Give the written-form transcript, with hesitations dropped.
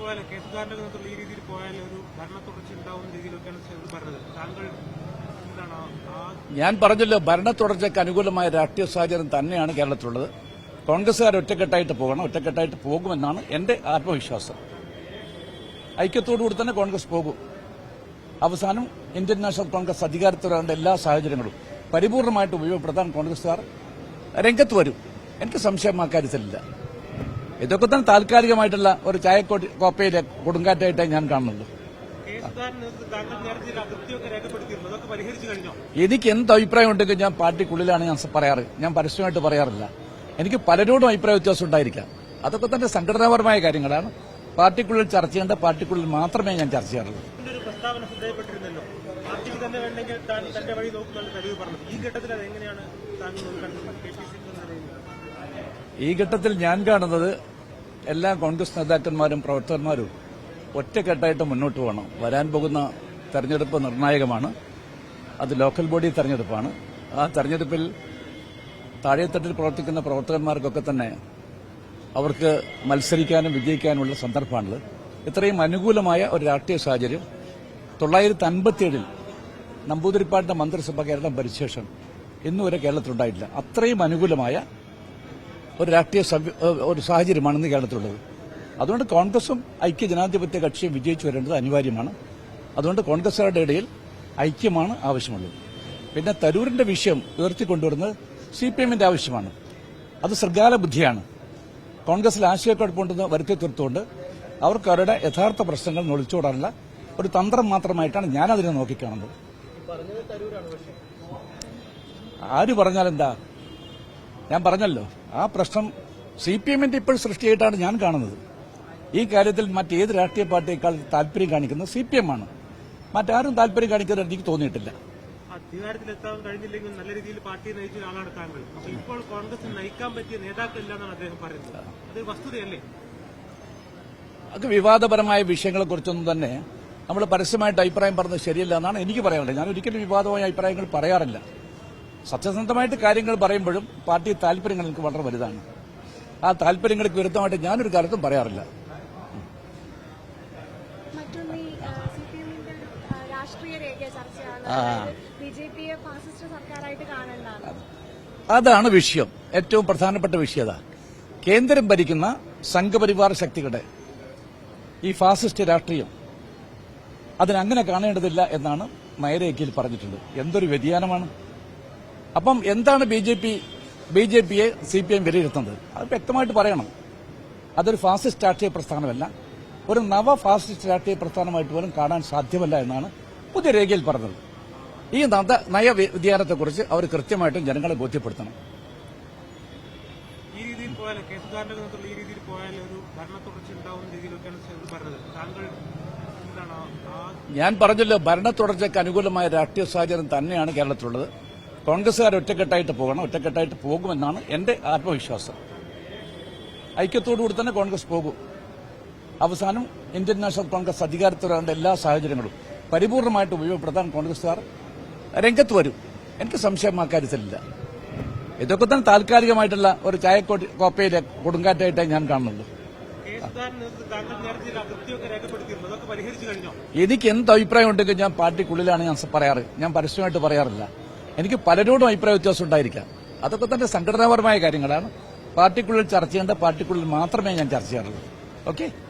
പോയാൽ കേസുകാരന്റെ നേതൃത്വത്തിൽ ഈ രീതിയിൽ പോയാൽ ഒരു ഭരണ തുടർച്ച ഉണ്ടാവുന്ന രീതിയിലൊക്കെയാണ് പറഞ്ഞത്. താങ്കൾ എന്താണ് ഞാൻ പറഞ്ഞല്ലോ, ഭരണ തുടർച്ചയ്ക്ക് അനുകൂലമായ രാഷ്ട്രീയ സാഹചര്യം തന്നെയാണ് കേരളത്തിലുള്ളത്. കോൺഗ്രസുകാർ ഒറ്റക്കെട്ടായിട്ട് പോകണം, ഒറ്റക്കെട്ടായിട്ട് പോകുമെന്നാണ് എന്റെ ആത്മവിശ്വാസം. ഐക്യത്തോടുകൂടി തന്നെ കോൺഗ്രസ് പോകും. അവസാനം ഇന്ത്യൻ നാഷണൽ കോൺഗ്രസ് അധികാരത്തിൽ വരേണ്ട എല്ലാ സാഹചര്യങ്ങളും പരിപൂർണമായിട്ട് ഉപയോഗപ്പെടുത്താൻ കോൺഗ്രസുകാർ രംഗത്ത് വരും. എനിക്ക് സംശയം ആ കാര്യത്തിലില്ല. ഇതൊക്കെ തന്നെ താൽക്കാലികമായിട്ടുള്ള ഒരു ചായക്കോപ്പയിലെ കൊടുങ്കാറ്റായിട്ടേ ഞാൻ കാണുന്നുള്ളൂ. എനിക്ക് എന്ത് അഭിപ്രായം ഉണ്ടെങ്കിൽ ഞാൻ പാർട്ടിക്കുള്ളിലാണ് ഞാൻ പറയാറ്. ഞാൻ പരസ്യമായിട്ട് പറയാറില്ല. എനിക്ക് പലരോടും അഭിപ്രായ വ്യത്യാസം ഉണ്ടായിരിക്കാം. അതൊക്കെ തന്നെ സംഘടനാപരമായ കാര്യങ്ങളാണ്. പാർട്ടിക്കുള്ളിൽ ചർച്ച ചെയ്യേണ്ട പാർട്ടിക്കുള്ളിൽ മാത്രമേ ഞാൻ ചർച്ച ചെയ്യാറുള്ളൂ. ഈ ഘട്ടത്തിൽ ഞാൻ കാണുന്നത് എല്ലാ കോൺഗ്രസ് നേതാക്കന്മാരും പ്രവർത്തകന്മാരും ഒറ്റക്കെട്ടായിട്ട് മുന്നോട്ട് പോകണം. വരാൻ പോകുന്ന തെരഞ്ഞെടുപ്പ് നിർണായകമാണ്. അത് ലോക്കൽ ബോഡി തെരഞ്ഞെടുപ്പാണ്. ആ തെരഞ്ഞെടുപ്പിൽ താഴെത്തട്ടിൽ പ്രവർത്തിക്കുന്ന പ്രവർത്തകന്മാർക്കൊക്കെ തന്നെ അവർക്ക് മത്സരിക്കാനും വിജയിക്കാനുമുള്ള സന്ദർഭമാണത്. ഇത്രയും അനുകൂലമായ ഒരു രാഷ്ട്രീയ സാഹചര്യം 957 നമ്പൂതിരിപ്പാടിന്റെ മന്ത്രിസഭ കേരളം ഭരിച്ച ശേഷം ഇന്നുവരെ കേരളത്തിലുണ്ടായിട്ടില്ല. അത്രയും അനുകൂലമായ ഒരു രാഷ്ട്രീയ ഒരു സാഹചര്യമാണ് ഇന്ന് കേരളത്തിലുള്ളത്. അതുകൊണ്ട് കോൺഗ്രസും ഐക്യ ജനാധിപത്യ കക്ഷിയും വിജയിച്ചു വരേണ്ടത് അനിവാര്യമാണ്. അതുകൊണ്ട് കോൺഗ്രസുകാരുടെ ഇടയിൽ ഐക്യമാണ് ആവശ്യമുള്ളത്. പിന്നെ തരൂരിന്റെ വിഷയം ഉയർത്തിക്കൊണ്ടുവരുന്നത് സിപിഎമ്മിന്റെ ആവശ്യമാണ്. അത് സർഗാല ബുദ്ധിയാണ്. കോൺഗ്രസിൽ ആശയക്കുഴപ്പമുണ്ടെന്ന് വരുത്തി തീർത്തുകൊണ്ട് അവർക്ക് അവരുടെ യഥാർത്ഥ പ്രശ്നങ്ങൾ ഒളിച്ചോടാനുള്ള ഒരു തന്ത്രം മാത്രമായിട്ടാണ് ഞാനതിനെ നോക്കിക്കാണുന്നത്. ആര് പറഞ്ഞാലെന്താ? ഞാൻ പറഞ്ഞല്ലോ, ആ പ്രശ്നം സിപിഎമ്മിന്റെ ഇപ്പോൾ സൃഷ്ടിയായിട്ടാണ് ഞാൻ കാണുന്നത്. ഈ കാര്യത്തിൽ മറ്റേത് രാഷ്ട്രീയ പാർട്ടിയേക്കാൾ താല്പര്യം കാണിക്കുന്നത് സിപിഎം ആണ്. മറ്റാരും താല്പര്യം കാണിക്കുന്നത് എനിക്ക് തോന്നിയിട്ടില്ല. അധികാരത്തിലെത്താൻ കഴിഞ്ഞില്ലെങ്കിൽ നല്ല രീതിയിൽ പാർട്ടിയെ നയിച്ച ആളാണ് താങ്കൾ. ഇപ്പോൾ കോൺഗ്രസ് നയിക്കാൻ പറ്റിയ നേതാക്കളില്ല എന്നാണ് അദ്ദേഹം പറയുന്നത്. അത് വസ്തുതയല്ലേ? അത് വിവാദപരമായ വിഷയങ്ങളെക്കുറിച്ചൊന്നും തന്നെ നമ്മൾ പരസ്യമായിട്ട് അഭിപ്രായം പറഞ്ഞത് ശരിയല്ല എന്നാണ് എനിക്ക് പറയാനുള്ളത്. ഞാൻ ഒരിക്കലും വിവാദമായ അഭിപ്രായങ്ങൾ പറയാറില്ല. സത്യസന്ധമായിട്ട് കാര്യങ്ങൾ പറയുമ്പോഴും പാർട്ടി താല്പര്യങ്ങൾ എനിക്ക് വളരെ വലുതാണ്. ആ താല്പര്യങ്ങൾക്ക് വിരുദ്ധമായിട്ട് ഞാനൊരു കാലത്തും പറയാറില്ല. അതാണ് വിഷയം. ഏറ്റവും പ്രധാനപ്പെട്ട വിഷയത കേന്ദ്രം ഭരിക്കുന്ന സംഘപരിവാർ ശക്തികളുടെ ഈ ഫാസിസ്റ്റ് രാഷ്ട്രീയം അതിനങ്ങനെ കാണേണ്ടതില്ല എന്നാണ് നയരേഖയിൽ പറഞ്ഞിട്ടുള്ളത്. എന്തൊരു വ്യതിയാനമാണ്! അപ്പം എന്താണ് ബി ജെ പിയെ സിപിഎം വിലയിരുത്തുന്നത്? അത് വ്യക്തമായിട്ട് പറയണം. അതൊരു ഫാസിസ്റ്റ് രാഷ്ട്രീയ പ്രസ്ഥാനമല്ല, ഒരു നവ ഫാസിസ്റ്റ് രാഷ്ട്രീയ പ്രസ്ഥാനമായിട്ട് പോലും കാണാൻ സാധ്യമല്ല എന്നാണ് പുതിയ രേഖയിൽ പറഞ്ഞത്. ഈ നയവ്യതിയാനത്തെക്കുറിച്ച് അവർ കൃത്യമായിട്ടും ജനങ്ങളെ ബോധ്യപ്പെടുത്തണം. ഈ രീതിയിൽ പോയാൽ കേസുകാരന്റെ നേതൃത്വത്തിൽ ഈ രീതിയിൽ പോയാൽ ഒരു ഭരണ തുടർച്ച ഉണ്ടാവുന്ന രീതിയിലൊക്കെയാണ് പറഞ്ഞത്. താങ്കൾ ഞാൻ പറഞ്ഞല്ലോ, ഭരണ തുടർച്ചയ്ക്ക് അനുകൂലമായ രാഷ്ട്രീയ സാഹചര്യം തന്നെയാണ് കേരളത്തിലുള്ളത്. കോൺഗ്രസുകാർ ഒറ്റക്കെട്ടായിട്ട് പോകണം, ഒറ്റക്കെട്ടായിട്ട് പോകുമെന്നാണ് എന്റെ ആത്മവിശ്വാസം. ഐക്യത്തോടുകൂടി തന്നെ കോൺഗ്രസ് പോകും. അവസാനം ഇന്ത്യൻ നാഷണൽ കോൺഗ്രസ് അധികാരത്തിൽ വരേണ്ട എല്ലാ സാഹചര്യങ്ങളും പരിപൂർണമായിട്ട് ഉപയോഗപ്പെടുത്താൻ കോൺഗ്രസുകാർ രംഗത്ത് വരും. എനിക്ക് സംശയം ആ കാര്യത്തിലില്ല. ഇതൊക്കെ തന്നെ താൽക്കാലികമായിട്ടുള്ള ഒരു ചായക്കോപ്പയിലെ കൊടുങ്കാറ്റായിട്ടേ ഞാൻ കാണുന്നുള്ളൂ. എനിക്ക് എന്ത് അഭിപ്രായം ഉണ്ടെങ്കിൽ ഞാൻ പാർട്ടിക്കുള്ളിലാണ് ഞാൻ പറയാറ്. ഞാൻ പരസ്യമായിട്ട് പറയാറില്ല. എനിക്ക് പലരോടും അഭിപ്രായ വ്യത്യാസം ഉണ്ടായിരിക്കാം. അതൊക്കെ തന്നെ സംഘടനാപരമായ കാര്യങ്ങളാണ്. പാർട്ടിക്കുള്ളിൽ ചർച്ച ചെയ്യേണ്ട പാർട്ടിക്കുള്ളിൽ മാത്രമേ ഞാൻ ചർച്ച ചെയ്യാറുള്ളൂ. ഓക്കെ.